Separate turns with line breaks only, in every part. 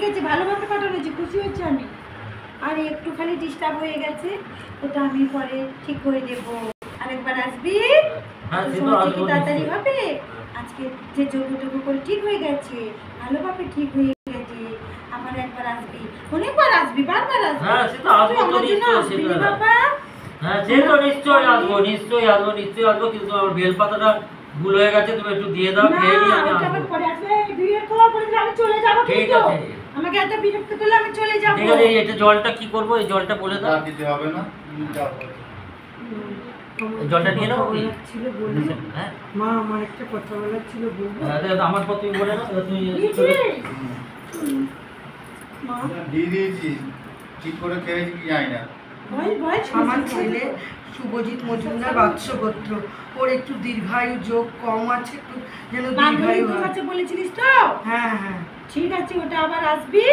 গেছে, ভালোভাবে কাটানো হয়েছে, খুশি হচ্ছে আমি। আর একটুখানি ডিস্টার্ব হয়ে গেছে, ওটা আমি পরে ঠিক করে দেবো। আরেকবার আসবি, তাড়াতাড়ি হবে। আজকে যে যোগ্য করে ঠিক হয়ে গেছে, ভালোভাবে ঠিক হয়ে গেছে। আবার একবার আসবি, অনেকবার আসবি, বারবার আসবি।
হ্যাঁ সে তো আসবো তো নিশ্চয়ই,
বাবা।
হ্যাঁ সে তো নিশ্চয়ই আসবো, নিশ্চয়ই আসবো, নিশ্চয়ই আসবো। কিন্তু আমার বেলপাতাটা ভুল হয়ে গেছে, তুমি একটু দিয়ে দাও, খেয়ে নিই আমি আসবো।
পরে আসবে, বিয়ের খবর করে দিলে আমি চলে যাবো।
ঠিক আছে,
আমাকে এত বিরক্ত করলে আমি চলে যাবো।
ঠিক আছে। এটা জলটা কি করবো? এই জলটা বলে দাও।
দিতে হবে না,
জলটা নিয়ে নাও।
হ্যাঁ মা, আমার একটা কথা বলার ছিল, বলবো?
আমার পর তুমি বলে নাও। তুমি
মা
দিয়ে দিয়েছি, ঠিক করে খেয়েছি কি জানি না।
আমার ছেলে শুভজিৎ মজুমদার বাৎসগোত্র, ওর একটু দীর্ঘায়ু যোগ কম আছে, একটু যেন দীর্ঘায়ু হয়।
বলেছিলিস তো?
হ্যাঁ হ্যাঁ
ঠিক আছে, ওটা আবার আসবি,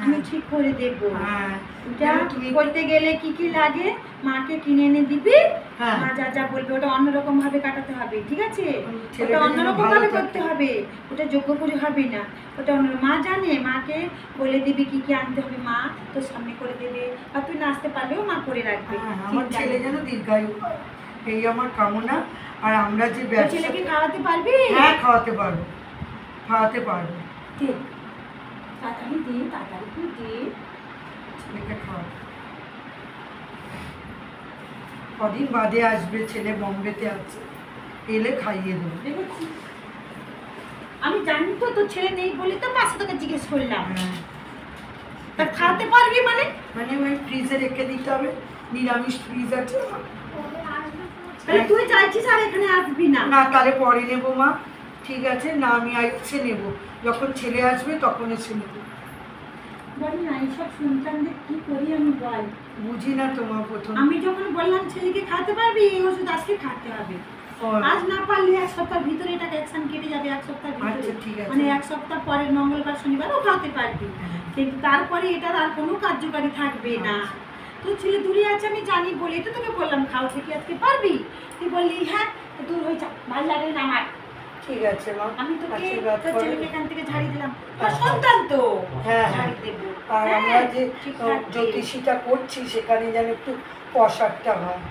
আমি ঠিক করে দেবো।
হ্যাঁ
ওটা তুমি করতে গেলে কি কি লাগে মাকে কিনে এনে দিবি।
হ্যাঁ
মা যা যা বলবে ওটা অন্যরকম ভাবে কাটাতে হবে, ঠিক আছে? ওটা
ছেলেটা
অন্যরকম
ভালো
ভাবে
থাকে।
করতে হবে, ওটা যোগ্য করে হবে না। ওটা অন্য মা জানে, মাকে বলে দিবি কি কি আনতে হবে, মা তোর সামনে করে দেবে। আর তুই নাচতে পারলেও মা করে রাখবে।
হ্যাঁ, আমার ছেলে যেন দীর্ঘায়ু হয়, এই আমার কামনা। আর আমরা যে ব্যবসা,
ছেলেকে খাওয়াতে পারবি?
হ্যাঁ খাওয়াতে পারবো, খাওয়াতে পারবো।
দে, তাড়াতাড়ি দে, তাড়াতাড়ি তুই দে।
ছেলেকে খাওয়াবো। কদিন বাদে আসবে ছেলে, বম্বেতে আছে, এলে খাইয়ে দেবো।
দেখেছি, আমি জানি তো তোর ছেলে নেই বলে তো পাশে তোকে জিজ্ঞেস করলাম।
হ্যাঁ
তা খাওয়াতে পারবি মানে?
মানে ওই ফ্রিজে রেখে দিতে হবে, নিরামিষ ফ্রিজ আছে।
তাহলে তুই চাইছিস আর এখানে আসবি না?
না তাহলে পরে নেবো মা, ঠিক আছে না, আমি এসে নেবো, যখন ছেলে আসবে তখন এসে নেবো।
বলি না, এইসব সন্তানদের কি করি আমি বল?
বুঝি না তোমার প্রথম।
আমি যখন বললাম ছেলেকে খাওয়াতে পারবি, এই ওষুধ আজকে খাওয়াতে হবে।
ও,
আজ না পারলে এক সপ্তাহ ভিতরে এটা অ্যাকশন কেটে যাবে, এক সপ্তাহ ভিতরে।
আচ্ছা, ঠিক আছে।
মানে এক সপ্তাহ পরের মঙ্গলবার শনিবারও খাওয়াতে পারবি, কিন্তু তারপরে এটার আর কোনো কার্যকারী থাকবে না। তোর ছেলে দূরে আছে আমি জানি বলেই তো তোকে বললাম খাওয়াতে কি আজকে পারবি? তুই বললি হ্যাঁ, দূর হয়ে যা, ভালো লাগে না আমার।
ঠিক আছে মা,
আমি তোকে
আশীর্বাদ
তোর
করো।
ছেলেকে এখান থেকে ঝাড়ি দিলাম, তোর সন্তান তো
হ্যাঁ হ্যাঁ।
ঝাড়ি দেবো।
আর
হ্যাঁ,
আমরা যে
ঠিক থাকবে।
জ্যোতিষীটা করছি সেখানে যেন একটু প্রসাদটা হয়।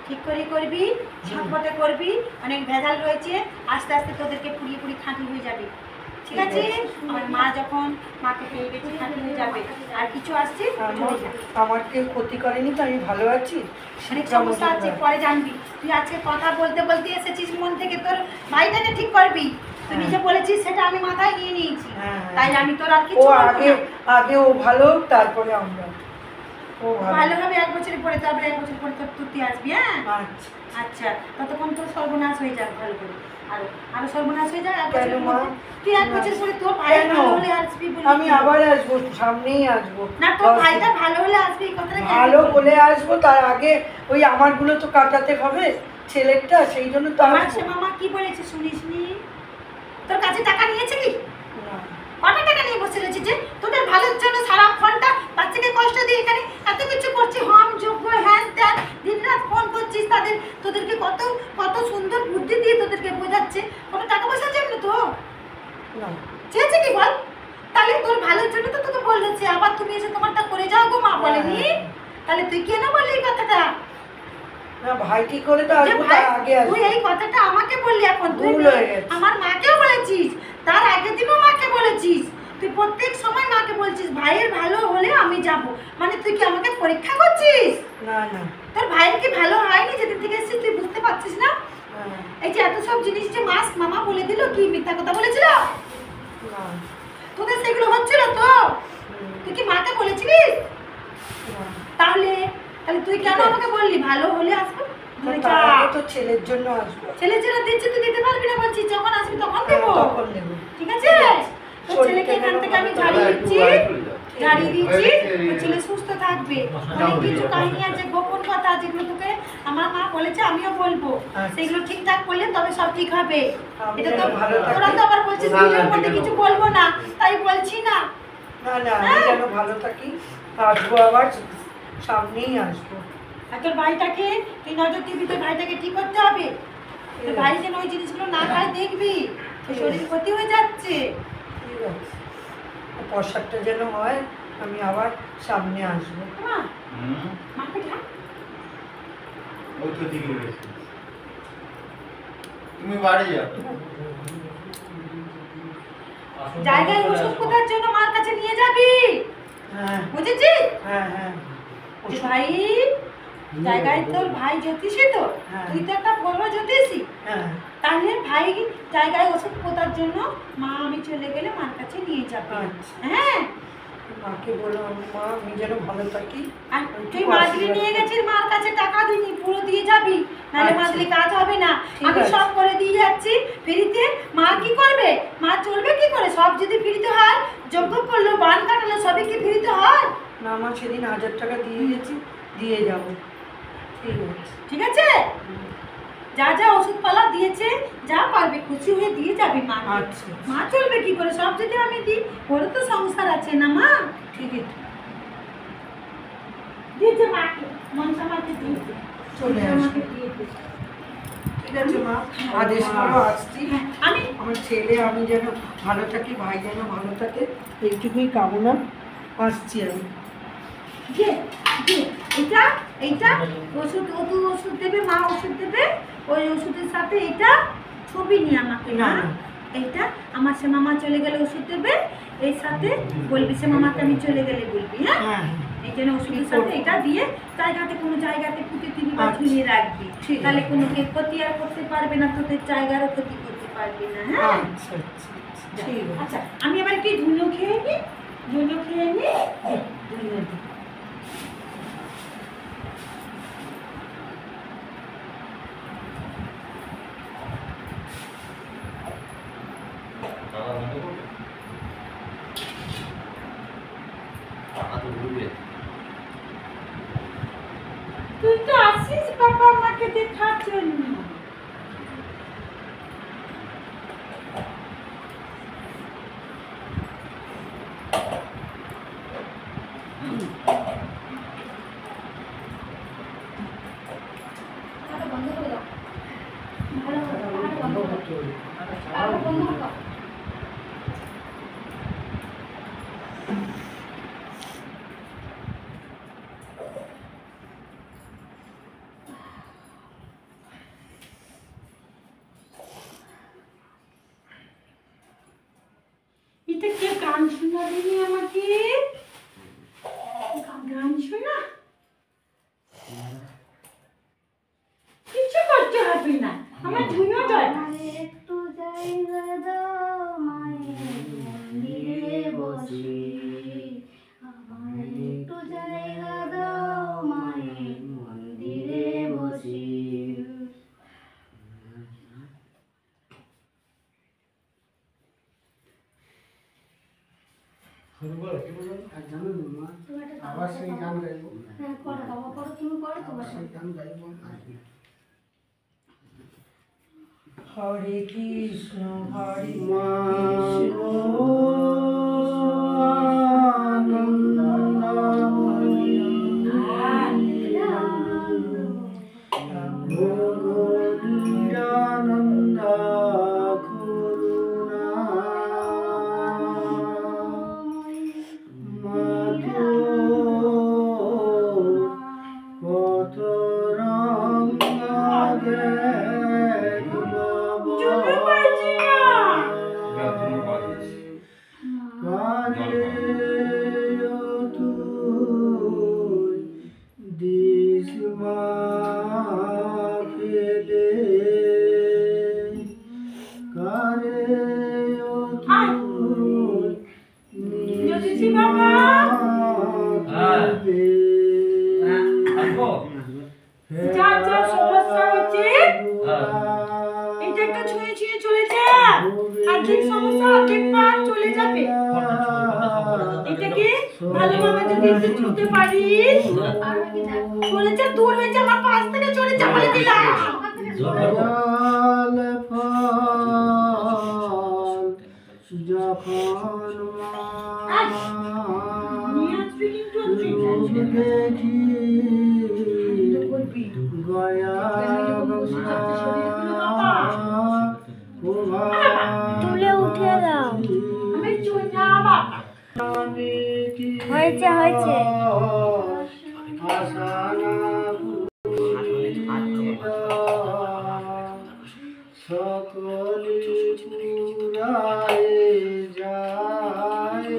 ঠিক করে করবি, সাপোর্টে করবি, অনেক ভেজাল রয়েছে, আস্তে আস্তে তোদেরকে পুড়িয়ে পুড়িয়ে খাঁটি হয়ে যাবে, ঠিক আছে? আমার মা যখন মাকে পেয়ে গেছে খাঁটি হয়ে যাবে। আর কিছু আসছে চলে যা।
আমার কেউ ক্ষতি করেনি তো, আমি ভালো আছি।
অনেক সমস্যা আছে, পরে জানবি। তুই আজকে কথা বলতে বলতে এসেছিস মন থেকে, তোর ভাইটাকে ঠিক করবি। তুই নিজে বলেছিস, সেটা আমি মাথায় নিয়ে নিয়েছি। তাই আমি তোর আর কিছু
ও
বলবো
আগে
না।
আগে ও ভালো, তারপরে আমরা। ও
ভালো হবে 1 বছরের পরে, তারপরে 1 বছর পরে তোর তুই আসবি। হ্যাঁ
আচ্ছা
আচ্ছা, ততক্ষণ তোর সর্বনাশ হয়ে যাক ভালো করে। আরো আরো সর্বনাশ হয়ে যায়।
কেন মা?
তুই 1 বছর পরে তোর ভাই
কেন?
ভালো হলে আসবি বলি।
আমি আবার আসবো, সামনেই আসবো।
না, তোর ভাইটা ভালো হলে আসবি, এই কথাটা কেন
ভালো
বললি?
বলে আসবো, তার আগে ওই আমারগুলো তো কাটাতে হবে ছেলেরটা, সেই জন্য তো
আমার
আসবো।
সে মামা কি বলেছে শুনিসনি? তোর কাছে টাকা নিয়েছিলি?
না।
কত টাকা নিয়ে বসে রয়েছে যে তোদের ভালোর জন্য সারাক্ষণটা বাচ্চাকে কষ্ট দিয়ে এখানে এত কিছু করছি, হম যোগ্য হ্যান ত্যান, দিন রাত ফোন করছিস তাদের, তোদেরকে কত কত সুন্দর বুদ্ধি দিয়ে তোদেরকে বোঝাচ্ছে। কোনো টাকা পয়সার জন্য তো
না।
চেয়েছে কি বল? তাহলে তোর ভালোর জন্য তো তোকে বলেছে, আবার তুমি এসে তোমারটা করে যাও গো মা বলেনি? তাহলে তুই কেন বললি এই কথাটা?
না ভাই কি করে তো
যে
আসবো,
ভাই,
তার আগে আসবো।
তুই এই কথাটা আমাকে বললি, এখন তুই
ভুল হয়ে গেছে।
আমার মাকেও বলেছিস, তার আগের দিনও মাকে বলেছিস। তুই প্রত্যেক সময় মাকে বলছিস ভাইয়ের ভালো হলে আমি যাব, মানে তুই কি আমাকে পরীক্ষা করছিস?
না না।
তোর ভাইয়ের কি ভালো হয়নি যেদিন থেকে এসেছিস? তুই বুঝতে পারছিস না?
হ্যাঁ।
এই যে এত সব জিনিস যে মামা বলে দিল, কি মিথ্যা কথা বলেছিল?
না।
তোদের সেগুলো হচ্ছিল তো? তুই কি মাকে বলেছিলিস?
না।
তাহলে তাহলে তুই কেন আমাকে বললি ভালো হলে আসবো?
তার আগে তো ছেলের জন্য আসবো।
ছেলে যেটা দিচ্ছে তুই দিতে পারবি না বলছিস, যখন আসবি তখন দেবো।
তখন দেবো।
ঠিক আছে? তোর ছেলেকে এখান থেকে আমি ঝাড়িয়ে দিচ্ছি, ঝাড়িয়ে দিচ্ছি, তোর ছেলে সুস্থ থাকবে। অনেক কিছু কাহিনী আছে, গোপন কথা, যেগুলো তোকে আমার মা বলেছে, আমিও বলবো। সেগুলো ঠিকঠাক করলে তবে সব ঠিক হবে। এটা তো তোরা তো আবার বলছিস ভিডিওর মধ্যে কিছু বলবো না, তাই বলছি না।
না না, আমি যেন ভালো থাকি, আসবো আবার, সামনেই আসবো।
আর তোর ভাইটাকে তুই নজর দিবি, তোর ভাইটাকে ঠিক করতে হবে। তোর ভাই যেন ওই জিনিসগুলো না খায় দেখবি, তোর শরীর ক্ষতি হয়ে যাচ্ছে।
ঠিক আছে। প্রসাদটা যেন হয়, আমি আবার সামনে আসবো।
মা
হুম,
মাকে ডাক।
ওই তো দিকে রয়েছে। তুমি বাড়ি যাও।
জায়গায় ওষুধ কোথার জন্য মার কাছে নিয়ে যাবি,
হ্যাঁ
বুঝেছিস?
হ্যাঁ হ্যাঁ
যে ভাই জায়গায় তোর ভাই জ্যোতিষী তো,
হ্যাঁ।
তুই তো একটা বড় জ্যোতিষী,
হ্যাঁ
তাহলে ভাই জায়গায় ওষুধ কোথার জন্য মা আমি চলে গেলে মার কাছে নিয়ে যাবি।
আচ্ছা।
হ্যাঁ,
মাকে বলো মা আমি যেন ভালো থাকি।
আর তুই মাদলি নিয়ে গেছিস, মার কাছে টাকা দিনি, পুরো দিয়ে যাবি, নাহলে
আচ্ছা।
মাদলি কাজ হবে না।
ঠিক
আমি
আছে।
সব করে দিয়ে যাচ্ছি ফ্রিতে। মা কি করবে, মা চলবে কি করে? সব যদি ফ্রিতে হয়, যজ্ঞ করলো, বান কাটালো, সবই কি ফ্রিতে হয়?
না আমার সেদিন 1000 টাকা দিয়ে গেছি, দিয়ে যাব। ঠিক আছে।
ঠিক আছে, যা যা ওষুধপালা দিয়েছে যা পারবে খুশি হয়ে দিয়ে যাবি মা।
আচ্ছা।
মা চলবে কি করে, সব যদি আমি দিই, ওরও তো সংসার আছে না মা।
ঠিক আছে,
দিয়েছে মাকে, মনসা মাকে দিয়েছে,
চলে আসো।
আমাকে দিয়েছে।
ঠিক আছে মা, আদেশ করো আসছি।
হ্যাঁ, আমি
আমার ছেলে আমি যেন ভালো থাকি, ভাই যেন ভালো থাকে, এইটুকুই কামনা। আসছি আমি।
যে যে এটা এইটা ওষুধ, ওষুধ দেবে মা, ওষুধ দেবে, ওই ওষুধের সাথে এটা ছবি নিয়ে আমাকে না,
না।
এইটা আমার সে মামা চলে গেলে ওষুধ দেবে, এর সাথে বলবি সে মামাকে আমি চলে গেলে বলবি। হ্যাঁ,
হ্যাঁ
এই জন্য ওষুধের সাথে এটা দিয়ে জায়গাতে, কোনো জায়গাতে পুঁতে দিবি বা
আচ্ছা।
ঝুলিয়ে রাখবি,
ঠিক আছে।
তাহলে কোনো কে ক্ষতি আর করতে পারবে না, তোদের জায়গারও ক্ষতি করতে পারবি না। হ্যাঁ,
আচ্ছা আচ্ছা আচ্ছা, ঠিক আছে।
আচ্ছা আমি এবার কি ধুনো খেয়ে নিই, ধুনো খেয়ে নিই।
ধন্যবাদ।
তুই তো আসিস বাবা আমাকে দেখার জন্য। বন্ধ করে দাও, ভালো করে বন্ধ করে দাও, বন্ধ করে দাও। এটা কে গান শোনাবি আমাকে? গান শোনা, কিছু করতে হবে না, আমার ধুনো দরকার।
একটু জায়গা দাও মায়ের মন্দিরে বসি, আমার একটু জায়গা দাও মায়ের মন্দিরে বসি।
আবার সেই গান গাইব,
হ্যাঁ করো বাবা, করো, তুমি করো তোমার
সেই গান গাইব।
হরে কৃষ্ণ হরে
জুতো পাইছি না। জ্যোতিষী বাবা, যা যা সমস্যা হচ্ছে এটা একটু ছুঁয়ে ছুঁয়ে চলে যা, আর্থিক সমস্যা অর্ধেক পার চলে যাবে। এটাকে ভালোভাবে যদি একটু ছুঁতে পারিস, চলে যা, দূর হয়ে যা, আমার পাশ থেকে চলে যা বলে দিলাম। নিয়ে আসবি কিন্তু
তুলে উঠে দাও।
আমি চলে যা বাবা,
হয়েছে হয়েছে
সকলে পুরায় যায়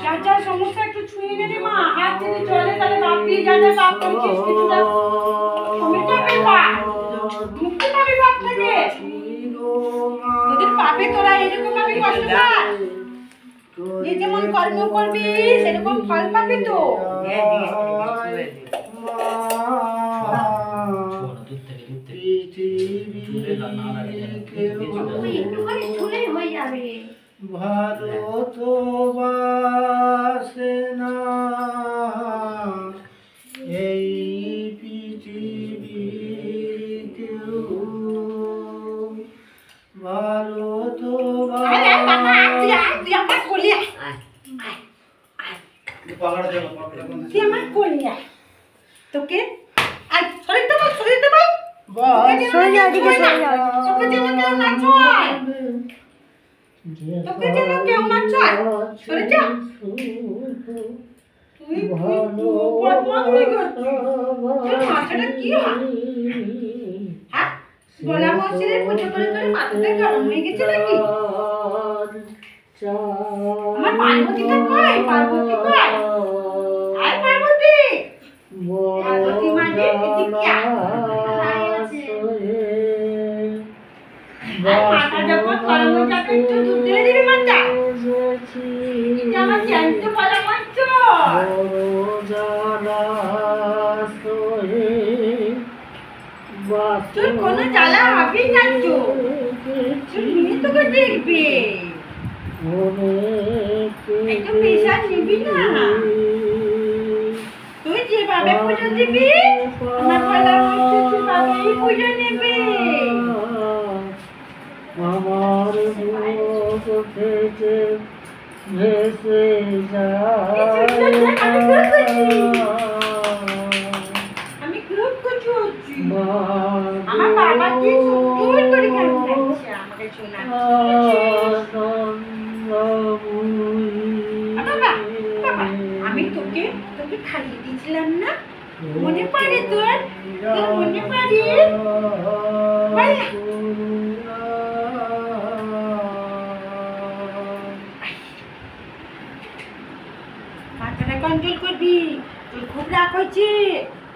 যার যার সমস্যা একটু ছুঁয়ে নে রে মা, হাত যদি চলে তাহলে বাপি যাতে বাপ করছিস কিছুটা কমে যাবে বা মুক্তি পাবি বাপ থেকে। তোদের পাপে তোরা এরকম ভাবে কষ্ট পাস, যে যেমন কর্ম করবি সেরকম ফল পাবি তো।
একটুখানি ছুলেই হয়ে যাবে।
ভালো তো বাসে না এই পৃথিবী কেউ, ভালো তো
আরে বাবা তুই আমার কোলে আয়,
পাহাড় দেবো পাহাড়
তুই আমার কোলে আয়। তোকে আয় শরীর তো বল, শরীর তো বল।
সরে যাও দিকে সরে যাও।
তোকে যেন কেউ না ছয়, তোকে যেন কেউ না ছয়, সরে যা। তুই বদমাশি করছিস, তোর মাথাটা কি হয়? হ্যাঁ, গলা মশিরে পুজো করে করে মাথাটা গরম হয়ে গেছে নাকি? আমার পার্বতীটা কই? পার্বতী কই? আয় পার্বতী, পার্বতী মানে এদিকে আয়। আর মাথা যখন গরম হয়ে যাবে একটু দুধ ঢেলে দিবি মাথা। এটা আমার জ্যান্ত পরামর্শ। তোর কোনো জ্বালা হবে না তো, তোর মেয়ে তোকে দেখবে। একটু প্রেশার নিবি না, তুই যেভাবে পুজো দিবি আমার পরামর্শ সেভাবেই পুজো নেবে।
আমার মুখ থেকে ভেসে
আমি খুব খুশি হচ্ছি, আমার বাবা কি সুন্দর করে গান গাইছে আমাকে শোনাচ্ছে। বাবা বাবা আমি তোকে তোকে খাইয়ে দিয়েছিলাম না, মনে পড়ে তোর? তোর মনে পড়ে? বল না। মাথাটা কন্ট্রোল করবি, তোর খুব রাগ হচ্ছে।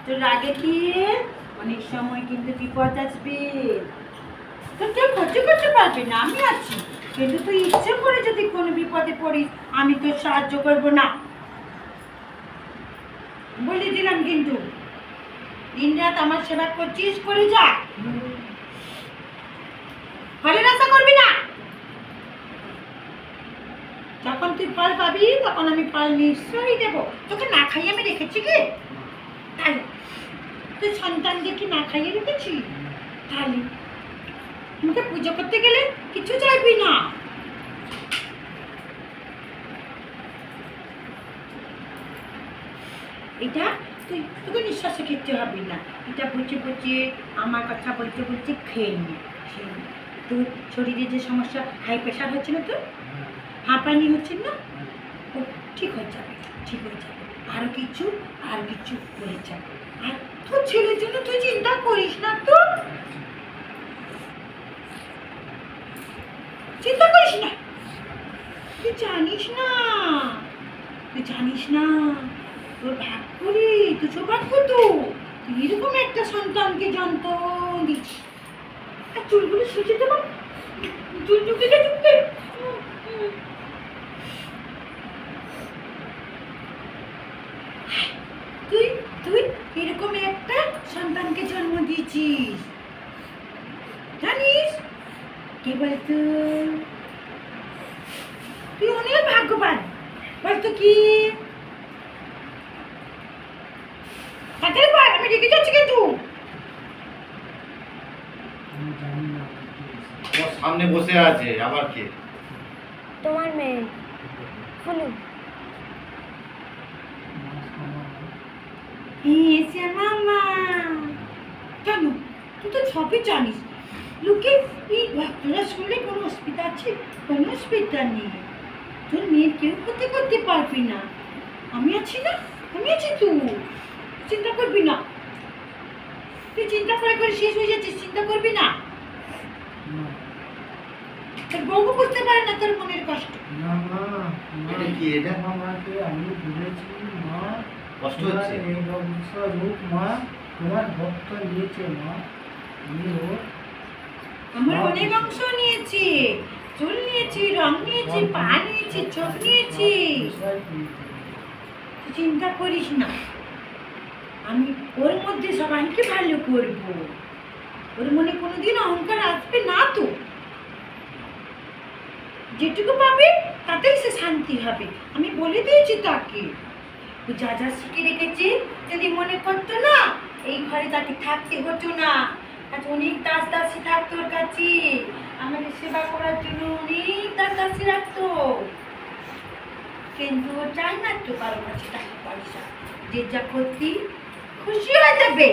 তোর রাগে কি অনেক সময় কিন্তু বিপদ আসবে, তোর কেউ ক্ষতি করতে পারবে না, আমি আছি। কিন্তু তুই ইচ্ছে করে যদি কোনো বিপদে পড়িস আমি তোর সাহায্য করব না, বলে দিলাম। কিন্তু দিন রাত আমার সেবা করছিস, করে যা, ফলের আশা করবি না। যখন তুই ফল পাবি তখন আমি ফল নিশ্চয়ই দেবো। তোকে না খাইয়ে আমি রেখেছি কি? তাই তুই সন্তানদেরকে না খাইয়ে রেখেছি? তাহলে আমাকে পুজো করতে গেলে কিছু চাইবি না। এটা তুই তোকে নিঃশ্বাসে খেতে হবে না, এটা বলছে বলছে আমার কথা বলতে বলতে খেয়ে নি। তোর শরীরে যে সমস্যা হাই প্রেশার হচ্ছে না, তোর হাঁপানি হচ্ছে না, ও ঠিক হয়ে যাবে, ঠিক হয়ে যাবে। আরও কিছু হয়ে যাবে। আর তোর ছেলের জন্য তুই চিন্তা করিস না, তো চিন্তা করিস না। তুই জানিস না তোর ভাগ্য রে, তুই সৌভাগ্য তো, তুই এরকম একটা সন্তানকে যন্ত্রণ দিস। আর চুলগুলো সুচে দেবো, চুল চুকে চুকে। তুই তুই এরকম একটা সন্তানকে জন্ম দিয়েছিস, জানিস? কে বলতো? তুই অনেক ভাগ্যবান। বলতো কি? তাড়াতাড়ি বল, আমি রেগে যাচ্ছি কিন্তু।
তোমার সামনে বসে আছে আবার কে?
তোমার মেয়ে ফুলু।
এসে মামা, কেন তুই তো সবই জানিস, লোকে এই ভক্তরা শুনলে কোনো অসুবিধা আছে? কোনো অসুবিধা নেই। তোর মেয়ের কেউ ক্ষতি করতে পারবি না, আমি আছি না, আমি আছি তো, চিন্তা করবি না। তুই চিন্তা করে করে শেষ হয়ে যাচ্ছিস, চিন্তা করবি না। তোর বউ বুঝতে পারে না তোর মনের কষ্ট।
না মা,
এটা কি এটা?
আমাকে আমি বলেছি মা,
কষ্ট হচ্ছে?
এই ব্যবসা রূপ মা তোমার ভক্ত নিয়েছে মা, আমিও
আমার অনেক অংশ নিয়েছি, চুল নিয়েছি, রং নিয়েছি, পা নিয়েছি, চোখ নিয়েছি। তুই চিন্তা করিস না, আমি ওর মধ্যে সবাইকে ভালো করব। ওর মনে কোনোদিন অহংকার আসবে না তো। যেটুকু পাবে তাতেই সে শান্তি হবে, আমি বলে দিয়েছি তাকে। ও যা যা শিখে রেখেছে যদি মনে করতো না, এই ঘরে তাকে থাকতে হতো না। আজ অনেক দাস দাসী থাকতো ওর কাছে, আমাদের সেবা করার জন্য অনেক দাস দাসী রাখতো। কিন্তু ও চায় না তো কারো কাছে টাকা পয়সা, যে যা করতি খুশি হয়ে যাবে।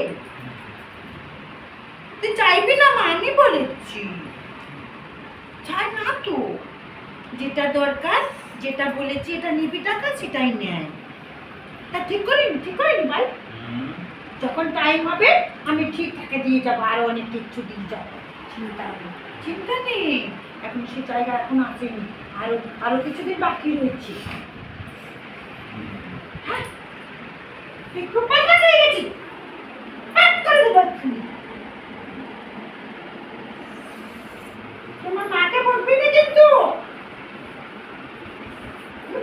তুই চাইবি না মা, আমি বলেছি, চায় না তো। যেটা দরকার, যেটা বলেছি এটা নিবি টাকা, সেটাই নেয়। তা ঠিক করিনি, ঠিক করিনি ভাই? যখন টাইম হবে আমি ঠিক টাকা দিয়ে যাবো, আরো অনেক কিছু দিয়ে যাবো, চিন্তা নেই, চিন্তা নেই। এখন সে জায়গা এখন আসেনি, আরো আরো কিছুদিন বাকি রয়েছে। হ্যাঁ, একটু পাল্টা হয়ে গেছি, এক করে দেবো এক্ষুনি। তোমার মাকে বলবি না কিন্তু,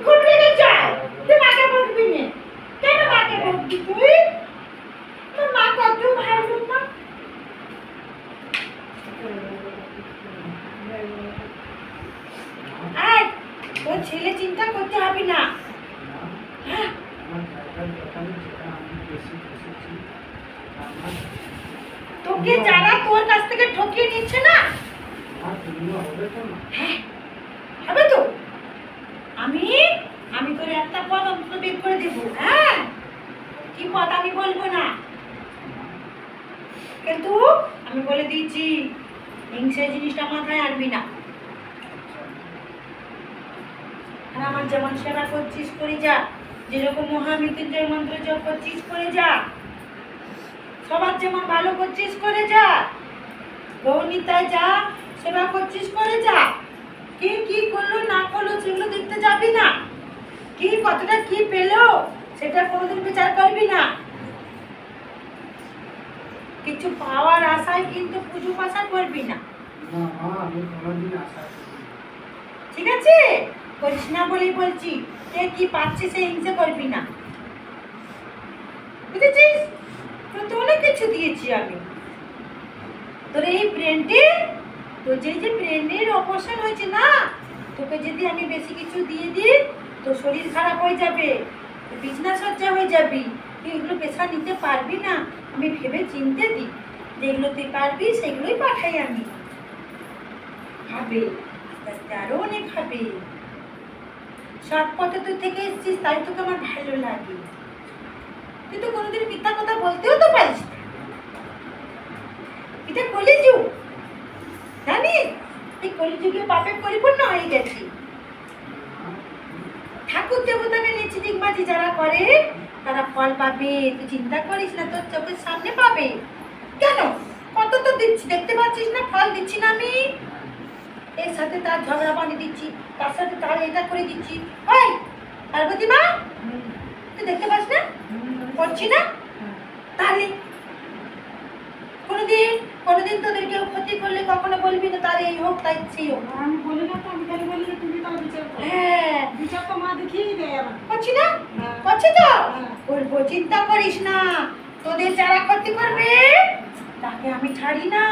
খুব রেগে যায়। তুই মাকে বলবি না কেন? মাকে বলবি তুই? তোর মা কত ভালো না। আয়, তোর ছেলে চিন্তা করতে হবে না। হ্যাঁ, তোকে যারা তোর কাছ থেকে ঠকিয়ে নিচ্ছে না, হ্যাঁ হবে তো। আমি আমি তোর একটা পদ অন্তত বের করে দেবো। হ্যাঁ, কি পদ আমি বলবো না, কিন্তু আমি বলে দিয়েছি হিংসে জিনিসটা মাথায় আনবি না। আর আমার যেমন সেবা করছিস করে যা, যেরকম মহামৃত্যুঞ্জয় মন্ত্র জপ করছিস করে যা, সবার যেমন ভালো করছিস করে যা, গৌরনীতায় যা সেবা করছিস করে যা। কে কি করলো না করলো সেগুলো দেখতে যাবি না, কি কতটা কি পেলো সেটা কোনোদিন বিচার করবি না। কিছু পাওয়ার আশায় কিন্তু পুজো পাশা করবি না, ঠিক আছে? করিস না বলেই বলছি, কে কি পাচ্ছে সে হিংসে করবি না, বুঝেছিস? তোর তো অনেক কিছু দিয়েছি আমি। তোর এই ব্রেনটি, তোর যে ব্রেনের অপারেশন হয়েছে না, তোকে যদি আমি বেশি কিছু দিয়ে দিই তোর শরীর খারাপ হয়ে যাবে, বিছনা সজ্জা হয়ে যাবি, তুই এগুলো পেশা নিতে পারবি না। আমি ভেবে চিনতে দিই, যেগুলো তুই পারবি সেগুলোই পাঠাই আমি। খাবে আস্তে আস্তে আরো অনেক খাবে। সৎ পথে তুই থেকে এসেছিস তাই তোকে আমার ভালো লাগে। তুই তো কোনোদিন মিথ্যা কথা বলতেও তো পারিস না। এটা কলিযুগ, জানিস? এই কলিযুগে পাপে পরিপূর্ণ হয়ে গেছে। ঠাকুর দেবতাকে নিচে দিগবাজি যারা করে তারা ফল পাবে, তুই চিন্তা করিস না, তোর চোখের সামনে পাবে। কেন? কত তো দিচ্ছি, দেখতে পাচ্ছিস না ফল দিচ্ছি না আমি? এর সাথে তার ঝগড়া বানিয়ে দিচ্ছি, তার সাথে তার এটা করে দিচ্ছি। ওই পার্বতী মা, তুই দেখতে পাস না করছি না? তাহলে কোনোদিন কোনোদিন তোদের কেউ ক্ষতি করলে কখনো বলবি না তার এই হোক তাই সেই হোক।
আমি বলি না তো, আমি খালি বলি যে তুমি তার বিচার করো।
হ্যাঁ,
বিচার তো মা দেখিয়েই দেয় আমার।
করছি না, করছি তো করবো, চিন্তা করিস না। তোদের যারা ক্ষতি করবে তাকে আমি ছাড়ি না।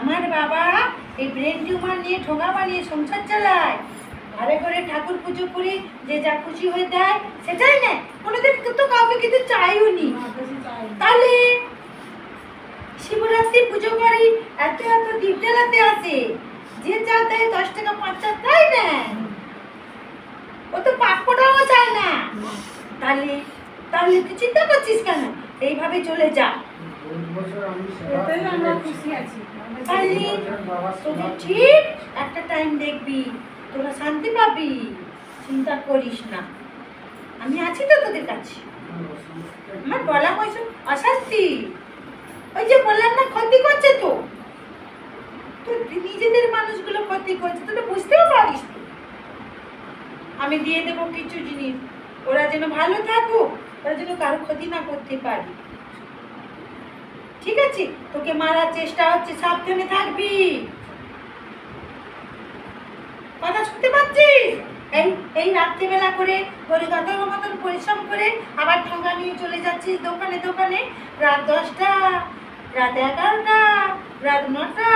আমার বাবা এই ব্রেন টিউমার নিয়ে ঠোঙা বানিয়ে সংসার চালায়, ঘরে ঘরে ঠাকুর পুজো করে যে যা খুশি হয়ে দেয় সেটাই নেয়, কোনোদিন তো কাউকে কিছু চাইও নি। তাহলে শিবরাত্রি পুজো করি, এত এত দীপ জ্বালাতে আসে, যে যা দেয় 10 টাকা 5 টাকা তাই নেয়, ও তো পাঁচটাও চায় না। তাহলে তাহলে তুই চিন্তা করছিস কেন? এইভাবে চলে যা।
বছর আমি সেবা
এতেই
করে
আমরা
যাচ্ছি।
খুশি আছি
তাহলে
বাবার সেবা
তোদের
করে
ঠিক একটা টাইম দেখবি, তোরা শান্তি পাবি, চিন্তা করিস না, আমি আছি তো তোদের কাছে। আমার বলা পয়সা অশান্তি, ওই যে বললাম না ক্ষতি করছে তো, তো নিজেদের মানুষগুলো ক্ষতি করছে, তুই তো বুঝতেও পারিস না। আমি দিয়ে দেবো কিছু জিনিস, ওরা যেন ভালো থাকুক, ওরা যেন কারো ক্ষতি না করতে পারে, ঠিক আছে? তোকে মারার চেষ্টা হচ্ছে, সাবধানে থাকবি, কথা শুনতে পাচ্ছিস? এই এই রাত্রিবেলা করে হরিকথার মতন পরিশ্রম করে আবার ঠোঙা নিয়ে চলে যাচ্ছিস দোকানে দোকানে, রাত 10টা, রাত 11টা, রাত 9টা,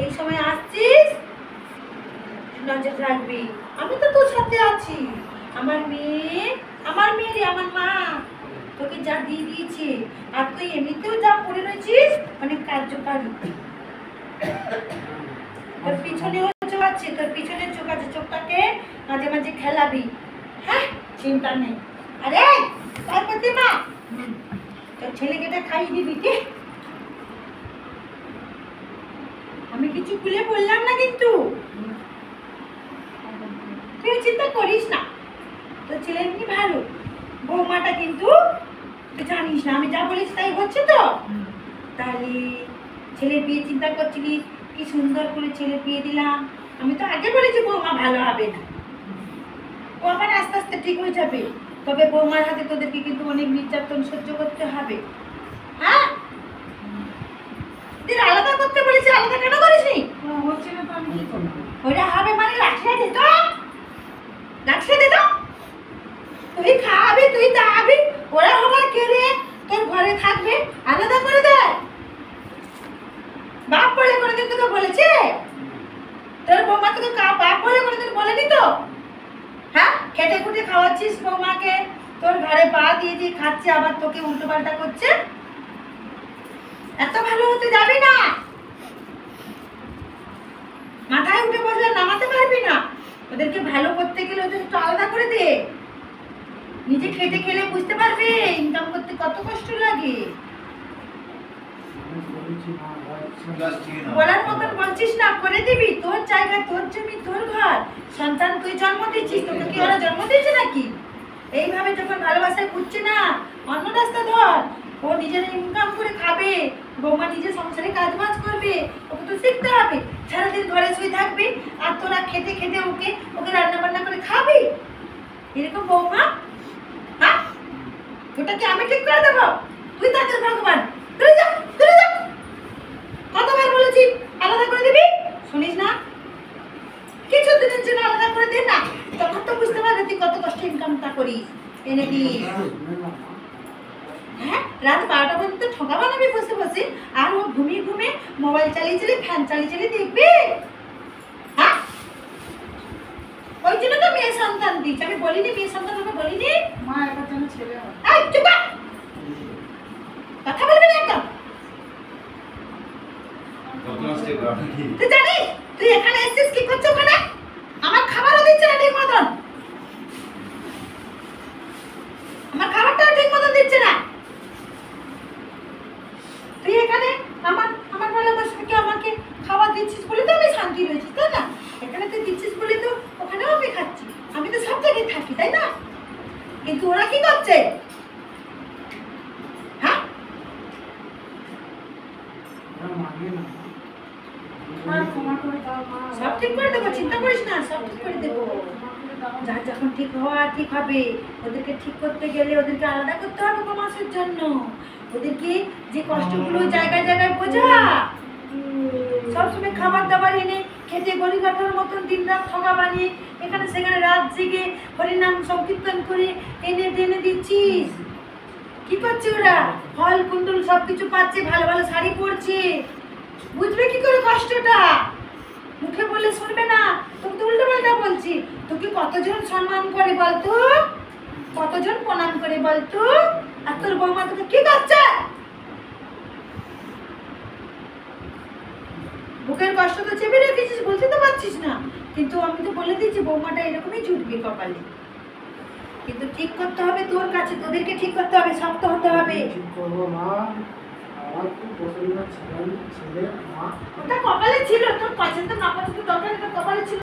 এই সময় আসছিস, নজর রাখবি। আমি তো তোর সাথে আছি, আমার মেয়ে রে, আমার মা তোকে যা দিয়ে দিয়েছে, আর তুই এমনিতেও যা পড়ে রয়েছিস অনেক কার্যকারী। তোর পিছনেও চোখ আছে, তোর পিছনে চোখ আছে, চোখটাকে মাঝে মাঝে খেলাবি, হ্যাঁ? চিন্তা নেই। আরে তার প্রতিমা, তোর ছেলেকে এটা খাইয়ে দিবি কি? আমি কিছু খুলে বললাম না কিন্তু, তুই চিন্তা করিস না, তোর ছেলে এমনি ভালো, বৌমাটা কিন্তু তুই জানিস না আমি যা বলিস তাই হচ্ছে তো। তাহলে ছেলের বিয়ে চিন্তা করছিলি, কি সুন্দর করে ছেলে বিয়ে দিলাম, আমি তো আগে বলেছি বৌমা ভালো হবে না, ও আবার আস্তে আস্তে ঠিক হয়ে যাবে, তবে বৌমার হাতে তোদেরকে কিন্তু অনেক নির্যাতন সহ্য করতে হবে, হ্যাঁ? তুই আলাদা করতে বলেছি, আলাদা কেন করিসনি?
হচ্ছে না তো আমি কি করবো?
ওরা হবে মানে লাঠিটা দিত, লাঠিটা দিত, তুই খাবি, তুই দাবি, ওরা হবে কে রে? তোর ঘরে থাকবে, আলাদা করে দেয়। বাপ বলে কোনোদিন তোকে বলেছে? তোর বৌমা তোকে বাপ বলে কোনোদিন বলেনি তো? হ্যাঁ, খেটে খুটে খাওয়াচ্ছিস বৌমাকে, তোর ঘরে পা দিয়ে দিয়ে খাচ্ছে, আবার তোকে উল্টো পাল্টা করছে। এত ভালো হতে যাবি না, মাথায় উঠে বসলে নামাতে পারবি না, ওদেরকে ভালো করতে গেলে ওদের একটু আলাদা করে দে, নিজে খেটে খেলে বুঝতে পারবে ইনকাম করতে কত কষ্ট লাগে।
আমি বলেছি মা ভাই
Just you know.
বলার মতন বলছিস না, করে দিবি, তোর জায়গা, তোর জমি, তোর ঘর, সন্তান তুই জন্ম দিচ্ছিস, তোকে কি ওরা জন্ম দিয়েছে নাকি? এইভাবে যখন ভালোবাসায় খুঁজছে না, অন্য রাস্তা ধর, ও নিজের ইনকাম করে খাবে, বৌমা নিজের সংসারে কাজ বাজ করবে, ওকে তো শিখতে হবে। সারাদিন ঘরে শুয়ে থাকবে আর তোরা খেতে খেতে ওকে রান্না বান্না করে খাবি, এরকম বৌমা? হ্যাঁ, ওটা কি আমি ঠিক করে দেবো? তুই তাদের ভগবান, তুই যা, তুই যা, কতবার বলেছি আলাদা করে দিবি, শুনিস না? কিছু দিনের জন্য আলাদা করে দে না, তখন তো বুঝতে পারবে তুই কত কষ্ট ইনকামটা করিস, এনে দিস। হ্যাঁ, রাত 12টা পর্যন্ত ঠকা বানাবি বসে বসে, আর ও ঘুমিয়ে ঘুমিয়ে মোবাইল চালিয়ে চালিয়ে, ফ্যান চালিয়ে চালিয়ে দেখবে, হ্যাঁ? ওই জন্য তো মেয়ে সন্তান দিচ্ছি, আমি বলিনি মেয়ে সন্তান হবে, বলিনি?
মা এবার যেন ছেলে হয়।
এই চুপ কর! কথা বলবি না একদম। তুই জানিস তুই এখানে এসেছিস কি করছিস ওখানে? আমার খাবারও দিচ্ছে না ঠিক মতন, আমার খাবারটাও ঠিক মতন দিচ্ছে না। তুই এখানে আমার ভালোবাসাকে আমাকে খাবার দিচ্ছিস বলে তো আমি শান্তি রয়েছি, তাই না? এখানে তুই দিচ্ছিস বলে তো ওখানেও আমি খাচ্ছি, আমি তো সব জায়গায় থাকি, তাই না? কিন্তু ওরা কি করছে? হ্যাঁ,
মানে না
মা ক্ষমা করে দাও মা।
সব ঠিক করে দেবো, চিন্তা করিস না, সব ঠিক করে দেবো।
ক্ষমা করে দাও।
যার যখন ঠিক হওয়া ঠিক হবে, ওদেরকে ঠিক করতে গেলে ওদেরকে আলাদা করতে হবে কমাসের জন্য, ওদেরকে যে কষ্টগুলো জায়গায় জায়গায় বোঝা, সবসময় খাবার দাবার এনে খেতে গড়ি কাঠার মতন দিন রাত ঠকা বানিয়ে এখানে সেখানে রাত জেগে হরিনাম সংকীর্তন করে এনে দিচ্ছিস। কি করছে ওরা? ফল কুণ্ডল সবকিছু পাচ্ছে, ভালো ভালো শাড়ি পরছে, বুঝবে কি করে কষ্টটা? মুখে বলে শুনবে না, তোকে তো উল্টো পাল্টা বলছি। তোকে কতজন সম্মান করে বলতো, কতজন প্রণাম করে বলতো, আর তোর বৌমা তোকে কি করছে? বুকের কষ্ট তো চেপে রেখেছিস, বলতে তো পারছিস না, কিন্তু আমি তো বলে দিচ্ছি বৌমাটা এরকমই জুটবে কপালে। কিন্তু ঠিক করতে হবে তোর কাছে, তোদেরকে ঠিক করতে হবে, শক্ত হতে হবে।
ঠিক করবো মা, আমার খুব পছন্দের ছেলে মা।
ওটা কপালে ছিল, তোর পছন্দ না পছন্দ দরকার নেই, তোর কপালে ছিল।